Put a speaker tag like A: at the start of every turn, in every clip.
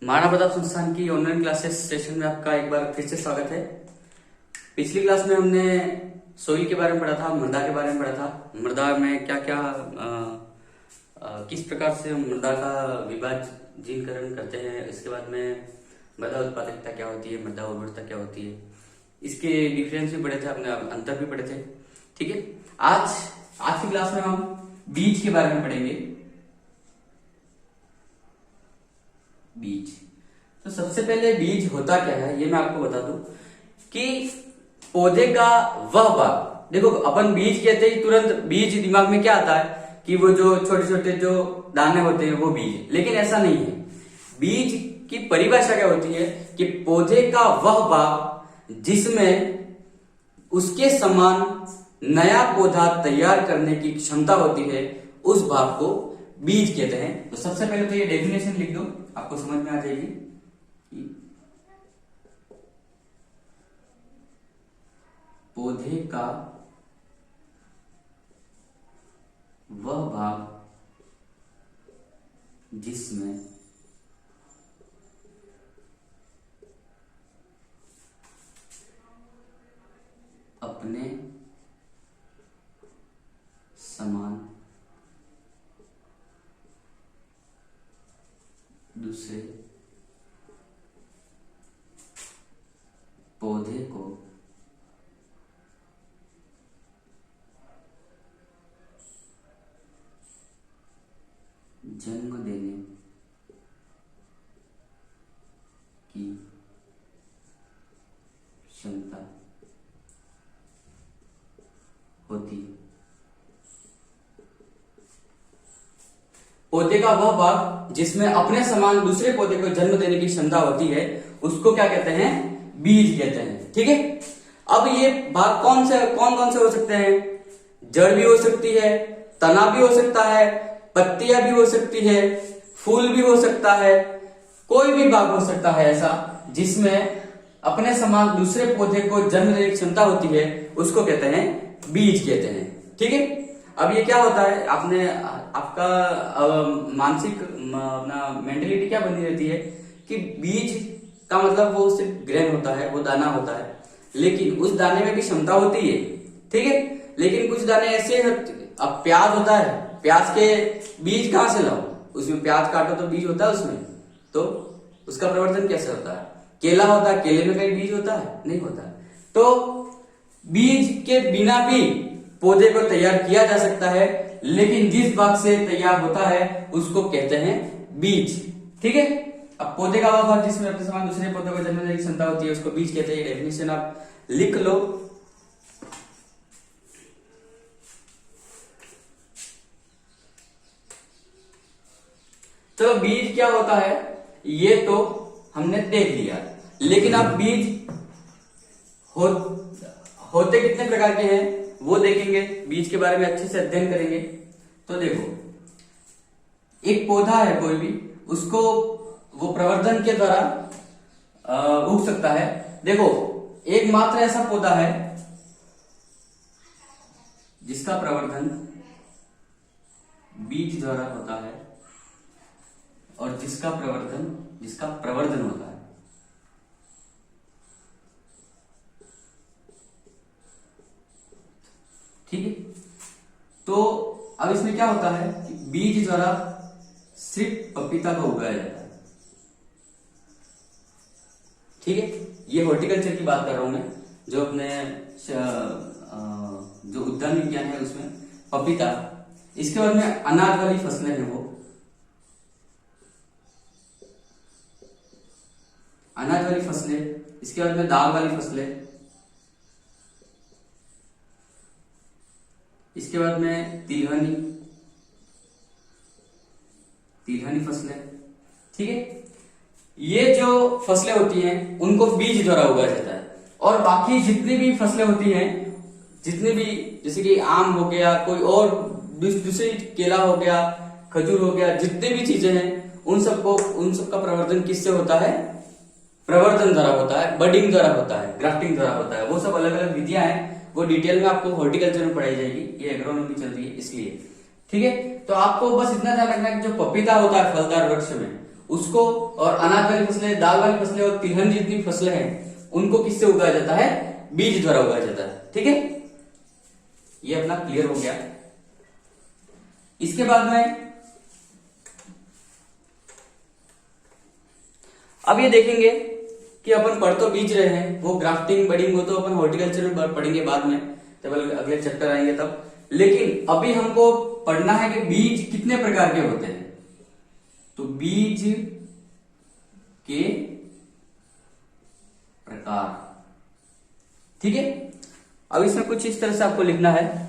A: महाराणा प्रताप संस्थान की online classes session में आपका एक बार फिर से स्वागत है। पिछली क्लास में हमने सोइल के बारे में पढ़ा था, मृदा के बारे में पढ़ा था। मृदा में क्या क्या किस प्रकार से हम मृदा का विभाजनीकरण करते हैं। इसके बाद में मृदा उत्पादकता क्या होती है, मृदा उर्वरता क्या होती है, इसके डिफरेंस भी पढ़े थे, अपने अंतर भी पढ़े थे। ठीक है, आज की क्लास में हम बीज के बारे में पढ़ेंगे। बीज, तो सबसे पहले बीज होता क्या है ये मैं आपको बता दूं कि पौधे का वह भाग, देखो अपन बीज कहते ही तुरंत बीज दिमाग में क्या आता है कि वो जो छोटे छोटे जो दाने होते हैं वो बीज, लेकिन ऐसा नहीं है। बीज की परिभाषा क्या होती है कि पौधे का वह भाग जिसमें उसके समान नया पौधा तैयार करने की क्षमता होती है, उस भाग को बीज कहते हैं। तो सबसे पहले तो ये डेफिनेशन लिख दो, आपको समझ में आ जाएगी कि पौधे का वह भाग जिसमें अपने समान दूसरे पौधे को जन्म देने की क्षमता होती है। पौधे का वह भाग जिसमें अपने समान दूसरे पौधे को जन्म देने की क्षमता होती है, उसको क्या कहते हैं? बीज कहते हैं। ठीक है, अब ये भाग कौन कौन से हो सकते हैं? जड़ भी हो सकती है, तना भी हो सकता है, पत्तियां भी हो सकती है, फूल भी हो सकता है, कोई भी भाग हो सकता है ऐसा जिसमें अपने समान दूसरे पौधे को जन्म देने की क्षमता होती है, उसको कहते हैं बीज कहते हैं। ठीक है, अब ये क्या होता है, आपका मानसिक अपना मेंटेलिटी क्या बनी रहती है कि बीज का मतलब वो सिर्फ ग्रेन होता है, वो दाना होता है, लेकिन उस दाने में भी क्षमता होती है। ठीक है, लेकिन कुछ दाने ऐसे, अब प्याज होता है, प्याज के बीज कहां से लाओ? उसमें प्याज काटो तो बीज होता है उसमें, तो उसका प्रवर्धन कैसे होता है? केला होता है, केले में कहीं बीज होता है? नहीं होता है। तो बीज के बिना भी पौधे को तैयार किया जा सकता है, लेकिन जिस भाग से तैयार होता है उसको कहते हैं बीज। ठीक है, अब पौधे का वह भाग जिसमें अपने समान दूसरे पौधे को जन्म देने की क्षमता होती है, उसको बीज कहते हैं। डेफिनेशन आप लिख लो। तो बीज क्या होता है ये तो हमने देख लिया, लेकिन अब बीज होते कितने प्रकार के हैं वो देखेंगे, बीज के बारे में अच्छे से अध्ययन करेंगे। तो देखो, एक पौधा है कोई भी, उसको वो प्रवर्धन के द्वारा उग सकता है। देखो, एकमात्र ऐसा पौधा है जिसका प्रवर्धन बीज द्वारा होता है और जिसका प्रवर्धन होता है। ठीक है, तो अब इसमें क्या होता है कि बीज द्वारा सिर्फ पपीता को उगाया जाता है। ठीक है, ये हॉर्टिकल्चर की बात कर रहा हूं मैं, जो अपने जो उद्यान विज्ञान है उसमें पपीता। इसके बाद में अनाज वाली फसलें हैं, वो अनाज वाली फसलें, इसके बाद में दाल वाली फसलें, इसके बाद में तिलहनी फसलें। ठीक है, ये जो फसलें होती हैं उनको बीज द्वारा उगाया जाता है। और बाकी जितनी भी फसलें होती हैं, जितने भी, जैसे कि आम हो गया, कोई और दूसरी, केला हो गया, खजूर हो गया, जितने भी चीजें हैं उन सबका प्रवर्धन किससे होता है? प्रवर्धन द्वारा होता है, बडिंग द्वारा होता है, ग्राफ्टिंग द्वारा होता है। वो सब अलग अलग विधियां हैं, वो डिटेल में आपको हॉर्टिकल्चर में पढ़ाई जाएगी, ये एग्रोनॉमी चल रही है इसलिए। ठीक है, तो आपको बस इतना ध्यान रखना है कि जो पपीता होता है फलदार वृक्ष में, उसको, और अनाज वाली फसलें, दाल वाली फसलें और तिलहन जितनी फसलें हैं उनको किससे उगाया जाता है? बीज द्वारा उगाया जाता है। ठीक है, ये अपना क्लियर हो गया। इसके बाद में अब ये देखेंगे कि अपन पढ़ तो बीज रहे हैं, वो ग्राफ्टिंग बडिंग वो तो अपन हॉर्टिकल्चर में पढ़ेंगे बाद में, जब अगले चैप्टर आएंगे तब। लेकिन अभी हमको पढ़ना है कि बीज कितने प्रकार के होते हैं। तो बीज के प्रकार, ठीक है। अब इसमें कुछ इस तरह से आपको लिखना है।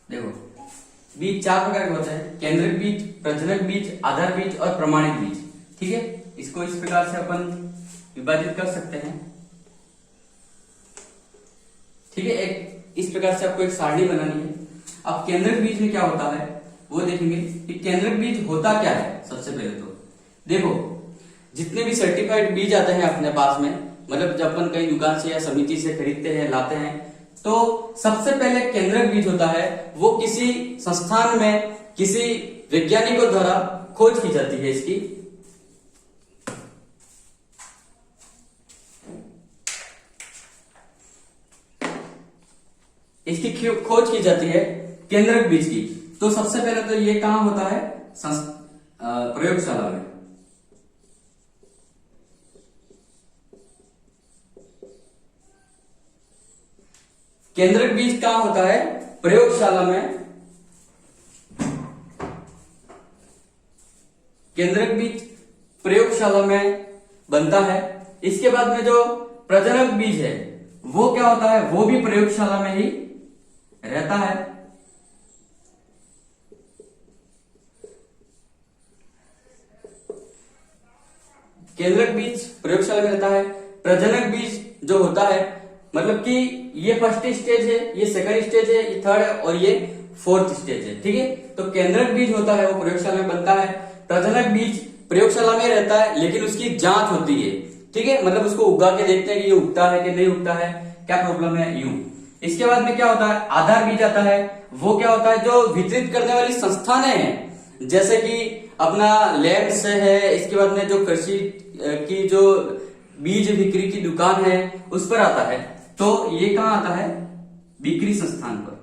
A: देखो, बीज चार प्रकार के होते हैं: केंद्रक बीज, प्रजनक बीज, आधार बीज और प्रमाणित बीज। ठीक है, इसको इस प्रकार से अपन विभाजित कर सकते हैं। ठीक है, एक इस प्रकार से आपको एक सारणी बनानी है। अब केंद्रक बीज में क्या होता है वो देखेंगे कि केंद्रक बीज होता क्या है। सबसे पहले तो देखो, जितने भी सर्टिफाइड बीज आते हैं अपने पास में, मतलब जब अपन कहीं दुकान से या समिति से खरीदते हैं, लाते हैं, तो सबसे पहले केंद्रक बीज होता है वो किसी संस्थान में किसी वैज्ञानिकों द्वारा खोज की जाती है। इसकी खोज की जाती है केंद्रक बीज की। तो सबसे पहले तो ये कहां होता है? प्रयोगशाला में। केंद्रक बीज कहां होता है? प्रयोगशाला में। केंद्रक बीज प्रयोगशाला में बनता है। इसके बाद में जो प्रजनक बीज है वो क्या होता है? वो भी प्रयोगशाला में ही रहता है। केंद्रक बीज प्रयोगशाला में रहता है। प्रजनक बीज जो होता है, मतलब कि ये फर्स्ट स्टेज है, ये सेकंड स्टेज है, ये थर्ड है और ये फोर्थ स्टेज है। ठीक है, तो केंद्रक बीज होता है वो प्रयोगशाला में बनता है। प्रजनक बीज प्रयोगशाला में रहता है लेकिन उसकी जांच होती है। ठीक है, मतलब उसको उगा के देखते हैं कि ये उगता है कि नहीं उगता है, क्या प्रॉब्लम है, यूं। इसके बाद में क्या होता है? आधार बीज आता है। वो क्या होता है? जो वितरित करने वाली संस्थानें हैं, जैसे कि अपना लैब्स है, इसके बाद में जो कृषि की जो बीज बिक्री की दुकान है उस पर आता है। तो ये कहां आता है? बिक्री संस्थान पर।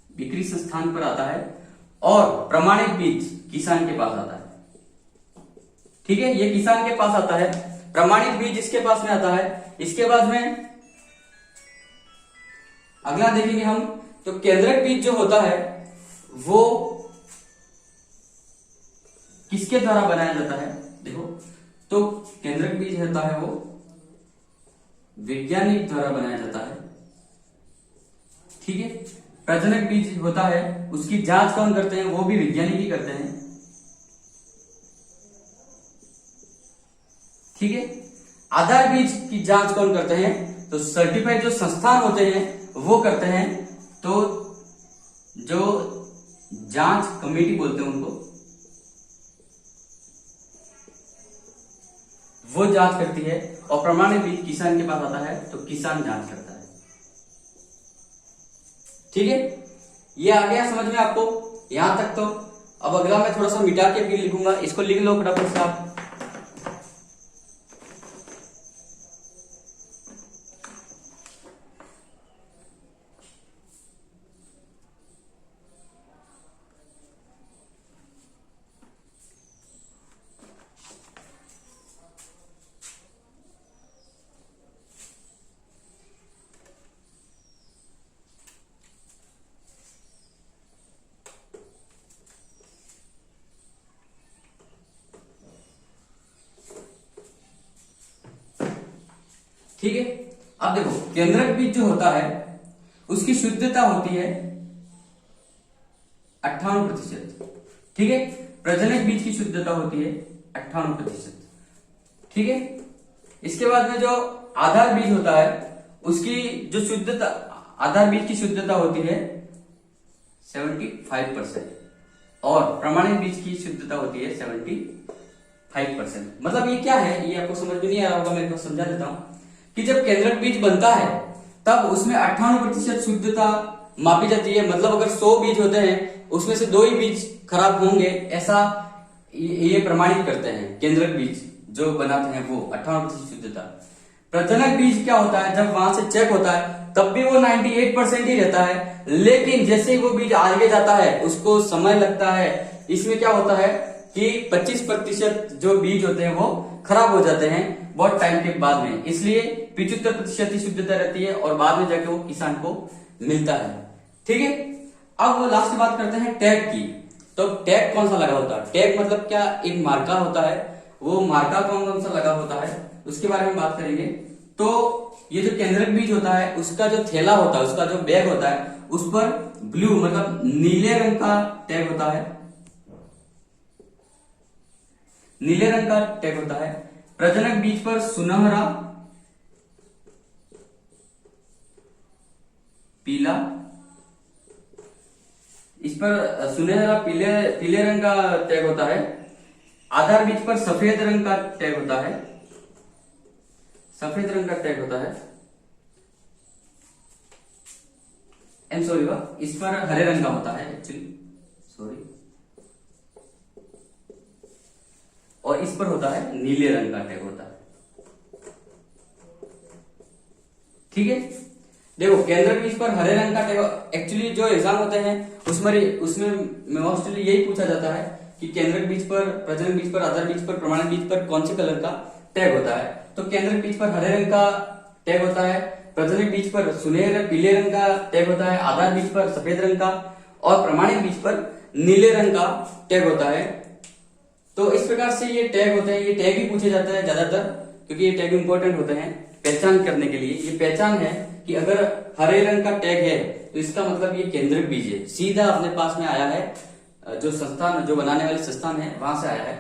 A: बिक्री संस्थान पर आता है। और प्रमाणित बीज किसान के पास आता है। ठीक है, ये किसान के पास आता है, प्रमाणित बीज इसके पास में आता है। इसके बाद में अगला देखेंगे हम, तो केंद्रक बीज जो होता है वो किसके द्वारा बनाया जाता है? देखो, तो केंद्रक बीज होता है वो वैज्ञानिक द्वारा बनाया जाता है। ठीक है, प्रजनक बीज होता है उसकी जांच कौन करते हैं? वो भी वैज्ञानिक ही करते हैं। ठीक है, आधार बीज की जांच कौन करते हैं? तो सर्टिफाइड जो संस्थान होते हैं वो करते हैं। तो जो जांच कमेटी बोलते हैं उनको, वो जांच करती है। और प्रमाणित बीज किसान के पास आता है तो किसान जांच करता है। ठीक है, ये आ गया समझ में आपको यहां तक। तो अब अगला मैं थोड़ा सा मिटा के फिर लिखूंगा, इसको लिख लो फटाफट से आप। ठीक है। अब देखो केंद्रक बीज जो होता है उसकी शुद्धता होती है 98%, ठीक है। प्रजनक बीज की शुद्धता होती है 98%, ठीक है। इसके बाद में जो आधार बीज होता है उसकी जो शुद्धता, आधार बीज की शुद्धता होती है 75% और प्रमाणित बीज की शुद्धता होती है 75%। मतलब ये क्या है, ये आपको समझ में नहीं आ रहा होगा, मैं आपको समझा देता हूं कि जब केंद्रक बीज बनता है तब उसमें 98% शुद्धता मापी जाती है। मतलब अगर 100 बीज होते हैं उसमें से 2 ही बीज खराब होंगे, ऐसा ये प्रमाणित करते हैं। केंद्रक बीज जो बनाते हैं वो 98% शुद्धता। प्रजनक बीज क्या होता है, जब वहां से चेक होता है तब भी वो 98% ही रहता है, लेकिन जैसे ही वो बीज आगे जाता है उसको समय लगता है। इसमें क्या होता है कि 25% जो बीज होते हैं वो खराब हो जाते हैं बहुत टाइम के बाद में, इसलिए 75% ही शुद्धता रहती है और बाद में जाके वो किसान को मिलता है, ठीक है। अब वो लास्ट बात करते हैं टैग की। तो टैग कौन सा लगा होता है, टैग मतलब क्या, एक मार्का होता है, वो मार्का कौन कौन सा लगा होता है उसके बारे में बात करेंगे। तो ये जो केंद्रक बीज होता है उसका जो थैला होता है, उसका जो बैग होता है उस पर ब्लू मतलब नीले रंग का टैग होता है, नीले रंग का टैग होता है। प्रजनक बीज पर सुनहरा पीला, इस पर सुनहरा पीले रंग का टैग होता है। आधार बीज पर सफेद रंग का टैग होता है, सफेद रंग का टैग होता है। सॉरी इस पर हरे रंग का होता है एक्चुअली, सॉरी, और इस पर होता है नीले रंग का टैग होता है, ठीक है। देखो केंद्रक बीज पर हरे रंग का टैग, एक्चुअली जो एग्जाम होते हैं उसमें मोस्टली यही पूछा जाता है कि केंद्रक बीज पर, प्रजनक बीज पर, आधार बीज पर, प्रमाणित बीज पर कौन से कलर का टैग होता है। तो केंद्रक बीज पर हरे रंग का टैग होता है, प्रजनक बीज पर सुनहरे पीले रंग का टैग होता है, आधार बीज पर सफेद रंग का और प्रमाणित बीज पर नीले रंग का टैग होता है। तो इस प्रकार से ये टैग होते हैं, ये टैग ही पूछे जाते हैं ज्यादातर, क्योंकि ये टैग इंपॉर्टेंट होते हैं पहचान करने के लिए। ये पहचान है कि अगर हरे रंग का टैग है तो इसका मतलब ये केंद्रक बीज है, सीधा अपने पास में आया है, जो संस्थान, जो बनाने वाले संस्थान है वहां से आया है।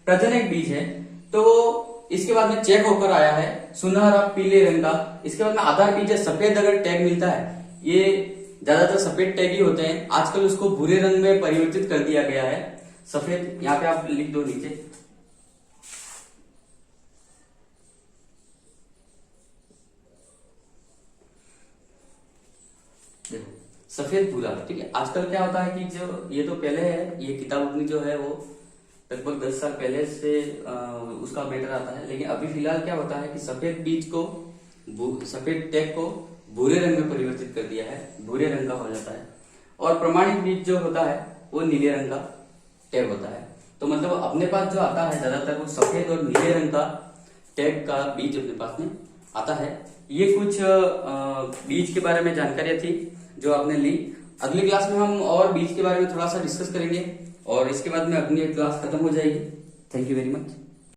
A: प्रजनक बीज है तो इसके बाद में चेक होकर आया है सुनहरा पीले रंग का। इसके बाद में आधार बीज है, सफेद अगर टैग मिलता है, ये ज्यादातर सफेद टैग ही होते हैं, आजकल उसको भूरे रंग में परिवर्तित कर दिया गया है, सफेद, यहाँ पे आप लिख दो नीचे। देखो सफेद भूरा, ठीक है। आजकल क्या होता है कि जो ये तो पहले है, ये किताब अपनी जो है वो लगभग 10 साल पहले से उसका मैटर आता है, लेकिन अभी फिलहाल क्या होता है कि सफेद बीज को, सफेद टैग को भूरे रंग में परिवर्तित कर दिया है, भूरे रंग का हो जाता है। और प्रमाणित बीज जो होता है वो नीले रंग का टैग होता है। तो मतलब अपने पास जो आता है ज्यादातर वो सफेद और नीले रंग का टैग का बीज अपने पास में आता है। ये कुछ बीज के बारे में जानकारियां थी जो आपने ली। अगली क्लास में हम और बीज के बारे में थोड़ा सा डिस्कस करेंगे और इसके बाद में अपनी क्लास खत्म हो जाएगी। Thank you very much.